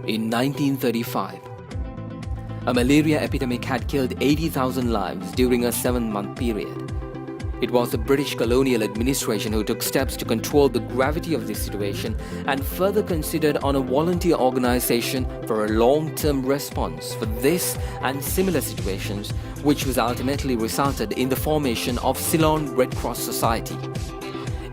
In 1935, a malaria epidemic had killed 80,000 lives during a 7-month period. It was the British colonial administration who took steps to control the gravity of the situation and further considered on a volunteer organization for a long-term response for this and similar situations, which was ultimately resulted in the formation of Ceylon Red Cross Society.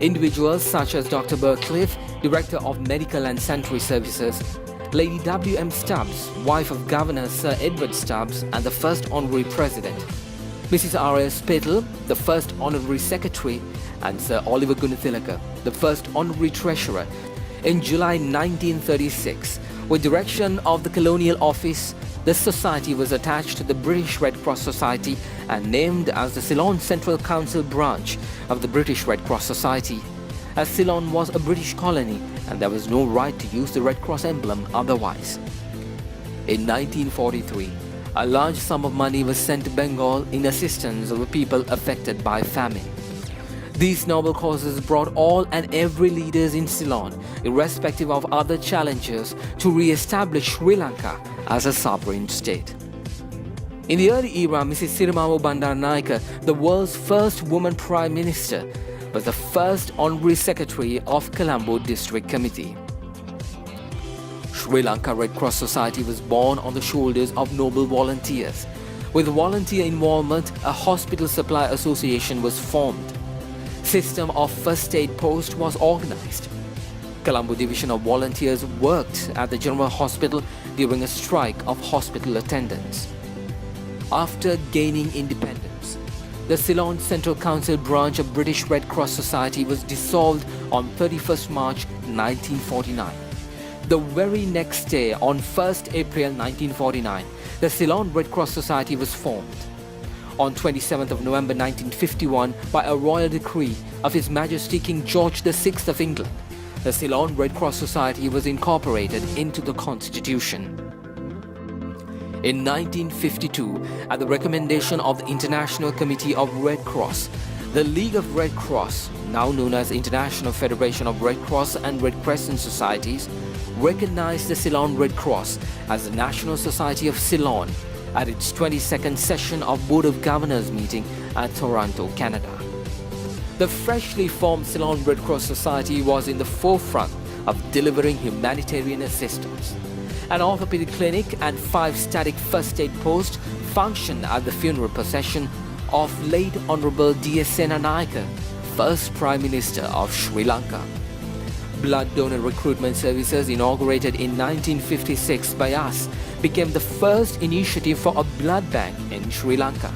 Individuals such as Dr. Burcliffe, Director of Medical and Sanitary Services, Lady W.M. Stubbs, wife of Governor Sir Edward Stubbs and the first Honorary President, Mrs. R.S. Spittle, the first Honorary Secretary, and Sir Oliver Gunathilaka, the first Honorary Treasurer, in July 1936, with direction of the Colonial Office, the Society was attached to the British Red Cross Society and named as the Ceylon Central Council branch of the British Red Cross Society, as Ceylon was a British colony and there was no right to use the Red Cross emblem otherwise. In 1943, a large sum of money was sent to Bengal in assistance of the people affected by famine. These noble causes brought all and every leaders in Ceylon, irrespective of other challenges, to re-establish Sri Lanka as a sovereign state. In the early era, Mrs. Sirimavo Bandaranaike, the world's first woman Prime Minister, was the first Honorary Secretary of Colombo District Committee. Sri Lanka Red Cross Society was born on the shoulders of noble volunteers. With volunteer involvement, a hospital supply association was formed. System of first aid post was organized. Colombo Division of Volunteers worked at the General Hospital during a strike of hospital attendants. After gaining independence, the Ceylon Central Council branch of British Red Cross Society was dissolved on 31st March 1949. The very next day, on 1st April 1949, the Ceylon Red Cross Society was formed. On 27th of November 1951, by a royal decree of His Majesty King George VI of England, the Ceylon Red Cross Society was incorporated into the Constitution. In 1952, at the recommendation of the International Committee of Red Cross, the League of Red Cross, now known as International Federation of Red Cross and Red Crescent Societies, recognized the Ceylon Red Cross as the National Society of Ceylon at its 22nd session of Board of Governors meeting at Toronto, Canada. The freshly formed Ceylon Red Cross Society was in the forefront of delivering humanitarian assistance. An orthopedic clinic and 5 static first aid posts functioned at the funeral procession of late Honorable D.S. Senanayake, first Prime Minister of Sri Lanka. Blood donor recruitment services inaugurated in 1956 by us became the first initiative for a blood bank in Sri Lanka.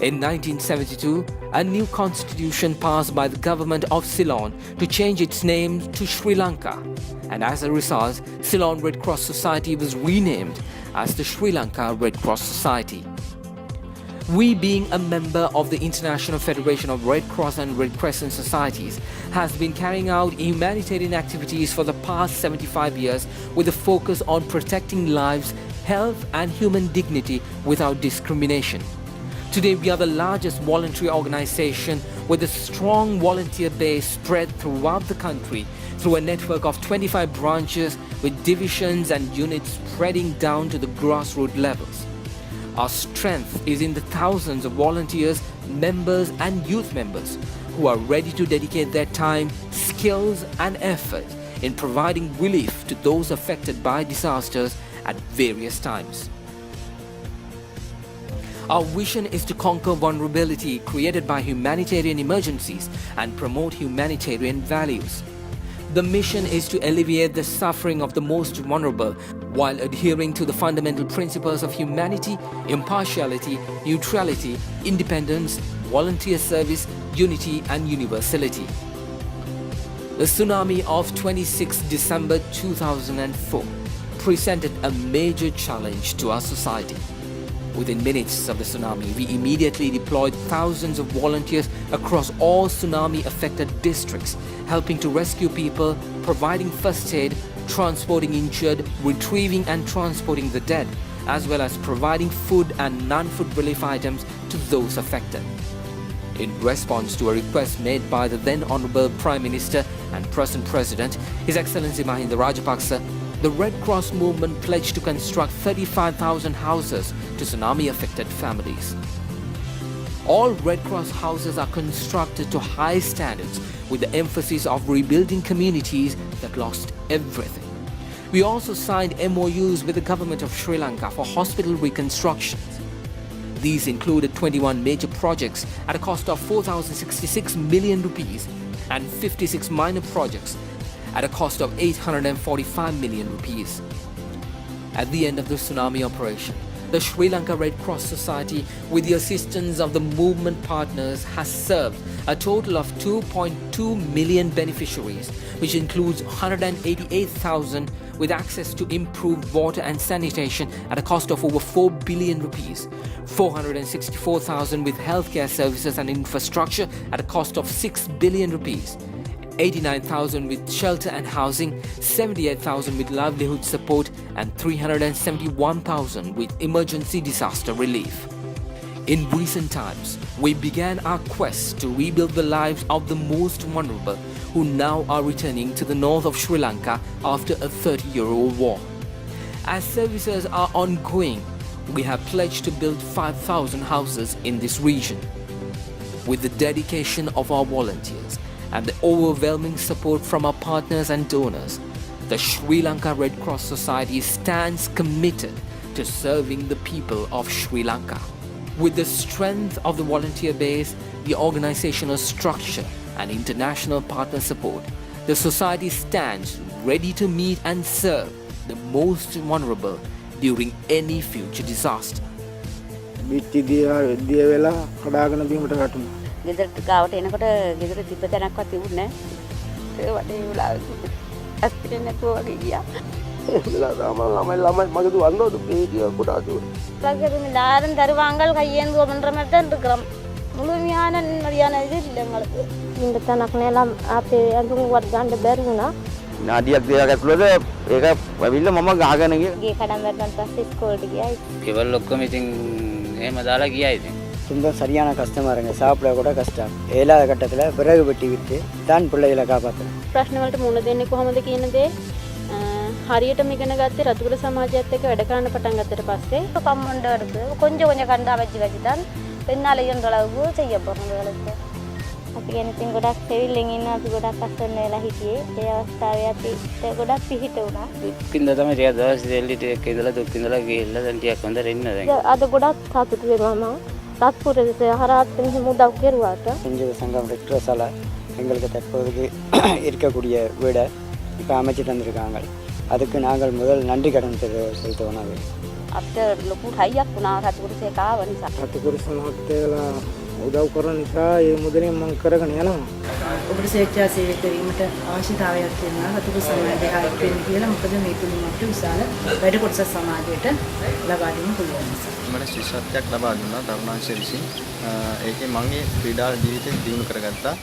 In 1972, a new constitution passed by the government of Ceylon to change its name to Sri Lanka, and as a result, Ceylon Red Cross Society was renamed as the Sri Lanka Red Cross Society. We, being a member of the International Federation of Red Cross and Red Crescent Societies, has been carrying out humanitarian activities for the past 75 years with a focus on protecting lives, health and human dignity without discrimination. Today, we are the largest voluntary organization with a strong volunteer base spread throughout the country through a network of 25 branches with divisions and units spreading down to the grassroots levels. Our strength is in the thousands of volunteers, members and youth members who are ready to dedicate their time, skills and effort in providing relief to those affected by disasters at various times. Our vision is to conquer vulnerability created by humanitarian emergencies and promote humanitarian values. The mission is to alleviate the suffering of the most vulnerable while adhering to the fundamental principles of humanity, impartiality, neutrality, independence, volunteer service, unity and universality. The tsunami of 26 December 2004 presented a major challenge to our society. Within minutes of the tsunami, we immediately deployed thousands of volunteers across all tsunami-affected districts, helping to rescue people, providing first aid, transporting injured, retrieving and transporting the dead, as well as providing food and non-food relief items to those affected. In response to a request made by the then Honorable Prime Minister and present President, His Excellency Mahinda Rajapaksa, the Red Cross movement pledged to construct 35,000 houses to tsunami-affected families. All Red Cross houses are constructed to high standards with the emphasis of rebuilding communities that lost everything. We also signed MOUs with the government of Sri Lanka for hospital reconstructions. These included 21 major projects at a cost of 4,066 million rupees and 56 minor projects at a cost of 845 million rupees. At the end of the tsunami operation, the Sri Lanka Red Cross Society, with the assistance of the movement partners, has served a total of 2.2 million beneficiaries, which includes 188,000 with access to improved water and sanitation at a cost of over 4 billion rupees, 464,000 with healthcare services and infrastructure at a cost of 6 billion rupees, 89,000 with shelter and housing, 78,000 with livelihood support, and 371,000 with emergency disaster relief. In recent times, we began our quest to rebuild the lives of the most vulnerable who now are returning to the north of Sri Lanka after a 30-year-old war. As services are ongoing, we have pledged to build 5,000 houses in this region. With the dedication of our volunteers and the overwhelming support from our partners and donors, the Sri Lanka Red Cross Society stands committed to serving the people of Sri Lanka. With the strength of the volunteer base, the organizational structure, and international partner support, the society stands ready to meet and serve the most vulnerable during any future disaster. ගෙදරට ගාවට එනකොට ගෙදර තිබ්බ තැනක්වත් තිබුණේ නැහැ. ඒ වටේ උලාවේ අස්තිරෙන් නැතුව වගේ ගියා. ළමයි මගේ දුවන්නෝද පේකිය කොටා දුව. ළඟදී දාරන් දරුවාංගල් කයියෙන් දුව මන්රමෙන් කරම්. මුළු මියානන් මරියාන ඉදිරියෙන් ඉන්න තැනක් නෑ අපේ අඳුන් වත් ගන්න බැරි වුණා. නාඩියක් දෙයක් ඇතුළත ඒක ඇවිල්ලා මම ගහගෙන ගියා. ගේ කඩම් වැටෙන් පස්සේ ඉස්කෝලේට ගියා. කෙවල් ඔක්කොම ඉතින් එහෙම දාලා ගියා ඉතින්. ತುಂಬ சரியான கஸ்டமருங்க சாப்பிட கூட கஷ்டம் ஏழாவது கட்டத்தில் விறகு வெட்டி விற்று தான் பிள்ளைகளை காப்பாற்றணும் ප්‍රශ්න වලට මුහුණ දෙන්නේ කොහොමද කියන දේ හරියටම ඉගෙන ගත්තේ රතුගල සමාජයත් එක්ක වැඩ කරන්න පටන් ගත්තට පස්සේ කම්මණ්ඩවருக்கு கொஞ்சம் கொஞ்சம் கண்டா வச்சு தான் பெண்ணால இயன்ற அளவுக்கு செய்ய போகிறோம் வேலைக்கு අපි ගැන ඉතින් ගොඩක් සෙවිල්ලෙන් ඉන්න අපි ගොඩක් අස්සන්න වෙලා හිටියේ ඒ අවස්ථාවේ අපි ගොඩක් පිහිට වුණා දුක්ින්ද තමයි ටික දවස් දෙල්ලිට එක ඉඳලා දුක් ඉඳලා ගිහිල්ලා දැන් ටිකක් හොඳට ඉන්න දැන් අද ගොඩක් සතුටු වෙනවා මම தாத்பூர்யத்தை ஹராத்து முதாவு கேருவாட்ட இங்கே சங்கம் ரெக்ட்ரஸால் எங்களுக்கு தற்போதைக்கு இருக்கக்கூடிய வீடை இப்போ அமைச்சு தந்திருக்காங்க அதுக்கு நாங்கள் முதல் நன்றி கடன் செலுத்துவோம் நாங்கள் after ලොකු හයියක් වුණා රතුකුරුසේ කාව නිසා රතුකුරුස මහත්තයලා උදව් කරන නිසා ඒ මුදලින් මම කරගෙන යනවා ඔබට ස්වේච්ඡා සේවය කිරීමට අවශ්‍යතාවයක් තියෙනවා රතුකුරු සමාජය හරි වෙන්න කියලා මොකද මේ තුලින් අපිට විශාල වැඩ කොටසක් සමාජයට ලබා දෙන්න පුළුවන් නිසා මට ශිෂ්‍යත්වයක් ලබා දුන්නා තරුණාංශය විසින් ඒකේ මම මේ ක්‍රීඩා ජීවිතේ දියුණු කරගත්තා